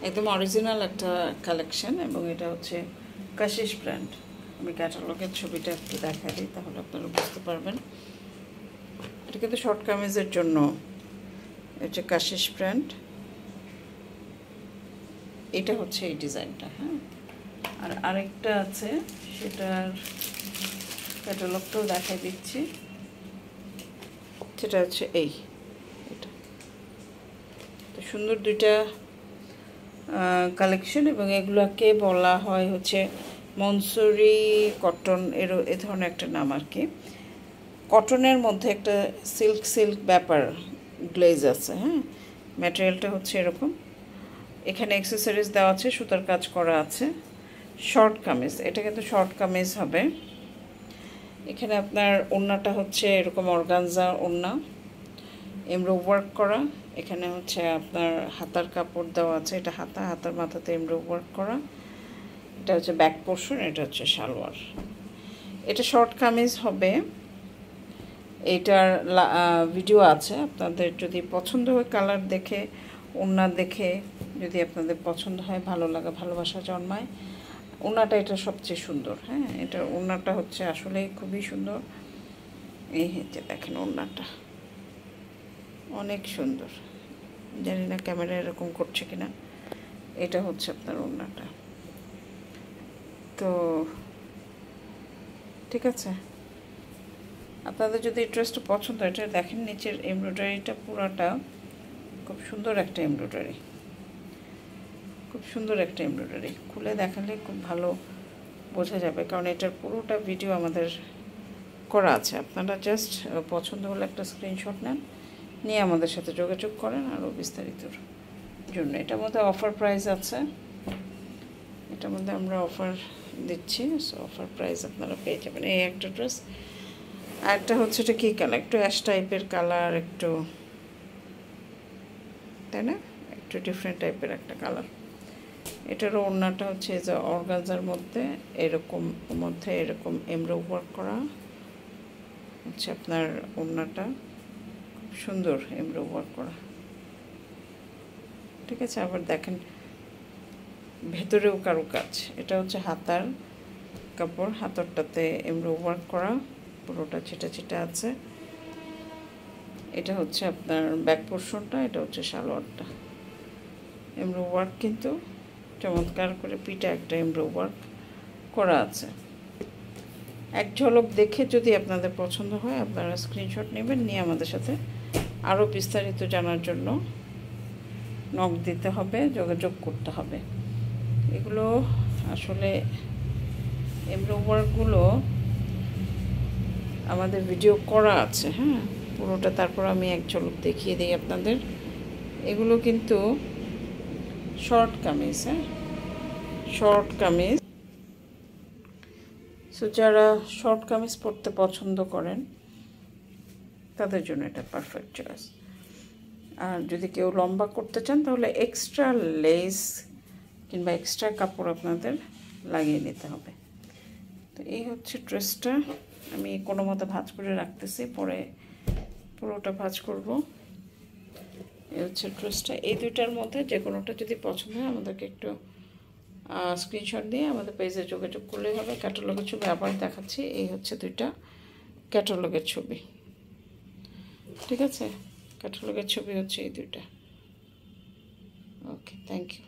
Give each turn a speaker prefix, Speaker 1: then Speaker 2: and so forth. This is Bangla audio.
Speaker 1: একদম অরিজিনাল একটা কালেকশন এবং এটা হচ্ছে কাশিশ ব্র্যান্ড। আমি ক্যাটালগের ছবিটা একটু দেখা দিই, তাহলে আপনারা বুঝতে পারবেন। এটা কিন্তু শর্ট কামিজের জন্য। এটা কাশিশ ব্র্যান্ড, এটা হচ্ছে এই ডিজাইনটা। হ্যাঁ, আর আরেকটা আছে, সেটার ক্যাটালগটাও দেখাই দিচ্ছি। সেটা হচ্ছে এটা তো সুন্দর দুইটা কালেকশন, এবং এগুলোকে বলা হয় হচ্ছে মনসুরি কটন, এ ধরনের একটা নাম আর কি। কটনের মধ্যে একটা সিল্ক সিল্ক ব্যাপার গ্লেজ আছে। হ্যাঁ, ম্যাটেরিয়ালটা হচ্ছে এরকম। এখানে অ্যাক্সেসরিজ দেওয়া আছে, সুতার কাজ করা আছে। শর্ট কামিজ, এটা কিন্তু শর্ট কামিজ হবে। এখানে আপনার ওড়নাটা হচ্ছে এরকম অর্গানজা ওড়না, এমব্রো ওয়ার্ক করা। এখানে হচ্ছে আপনার হাতার কাপড় দেওয়া আছে, এটা হাতার মাথাতে এমব্রো ওয়ার্ক করা। এটা হচ্ছে ব্যাক পোর্শন, এটা হচ্ছে সালোয়ার। এটা শর্ট কামিজ হবে। এটার ভিডিও আছে, আপনাদের যদি পছন্দ হয়, কালার দেখে ওড়না দেখে যদি আপনাদের পছন্দ হয়, ভালো লাগা ভালোবাসা জন্মায়। ওড়নাটা এটা সবচেয়ে সুন্দর। হ্যাঁ, এটার ওড়নাটা হচ্ছে আসলে খুবই সুন্দর। এই যে দেখেন, ওড়নাটা অনেক সুন্দর। জানি না ক্যামেরা এরকম করছে কিনা। এটা হচ্ছে আপনার ওড়নাটা। তো ঠিক আছে, আপনাদের যদি ড্রেসটা পছন্দ হয়, এটা দেখেন নিচের এমব্রয়ডারিটা পুরাটা খুব সুন্দর একটা এমব্রয়ডারি, খুব সুন্দর একটা এমব্রয়ডারি। খুলে দেখালে খুব ভালো বোঝা যাবে, কারণ এটার পুরোটা ভিডিও আমাদের করা আছে। আপনারা জাস্ট পছন্দ হলে একটা স্ক্রিনশট নেন, নিয়ে আমাদের সাথে যোগাযোগ করেন আরও বিস্তারিতর জন্য। এটার মধ্যে অফার প্রাইস আছে, এটার মধ্যে আমরা অফার দিচ্ছি। সো অফার প্রাইস আপনারা পেয়ে যাবেন। এই একটা ড্রেস, আর একটা হচ্ছে এটা কী কালার, একটু অ্যাশ টাইপের কালার, একটু, তাই না, একটু ডিফারেন্ট টাইপের একটা কালার। এটারও ওড়নাটা হচ্ছে যে অর্গানজার মধ্যে এরকম এমব্রো ওয়ার্ক করা হচ্ছে আপনার ওড়নাটা, খুব সুন্দর এমব্রো ওয়ার্ক করা। ঠিক আছে, আবার দেখেন ভেতরেও কারুকাজ। এটা হচ্ছে হাতার কাপড়, হাতরটাতে এমব্রো ওয়ার্ক করা, পুরোটা ছিটা ছিটা আছে। এটা হচ্ছে আপনার ব্যাক পোর্শনটা, এটা হচ্ছে সালোয়ারটা। এমব্রো ওয়ার্ক কিন্তু চমৎকার করে পিঠে একটা এমব্রো ওয়ার্ক করা আছে। এক ঝলক দেখে যদি আপনাদের পছন্দ হয়, আপনারা স্ক্রিনশট নেবেন, নিয়ে আমাদের সাথে আরও বিস্তারিত জানার জন্য নক দিতে হবে, যোগাযোগ করতে হবে। এগুলো আসলে এমব্রো ওয়ার্কগুলো আমাদের ভিডিও করা আছে। হ্যাঁ, পুরোটা তারপর আমি এক ঝলক দেখিয়ে দিই আপনাদের। এগুলো কিন্তু শর্ট কামিজ। হ্যাঁ, শর্ট কামিজ। সো যারা শর্ট কামিজ পরতে পছন্দ করেন, তাদের জন্য এটা পারফেক্ট চয়েস। আর যদি কেউ লম্বা করতে চান, তাহলে এক্সট্রা লেস কিংবা এক্সট্রা কাপড় আপনাদের লাগিয়ে নিতে হবে। তো এই হচ্ছে ড্রেসটা। আমি কোনো মতো ভাঁজ করে রাখতেছি, পরে পুরোটা ভাঁজ করব। এই হচ্ছে ড্রেসটা। এই দুইটার মধ্যে যে কোনোটা যদি পছন্দ হয়, আমাদেরকে একটু স্ক্রিনশট দিয়ে আমাদের পেজে যোগাযোগ করলেই হবে। ক্যাটালগের ছবি আবার দেখাচ্ছি, এই হচ্ছে দুইটা ক্যাটালগের ছবি। ঠিক আছে, ক্যাটালগের ছবি হচ্ছে এই দুইটা। ওকে, থ্যাংক ইউ।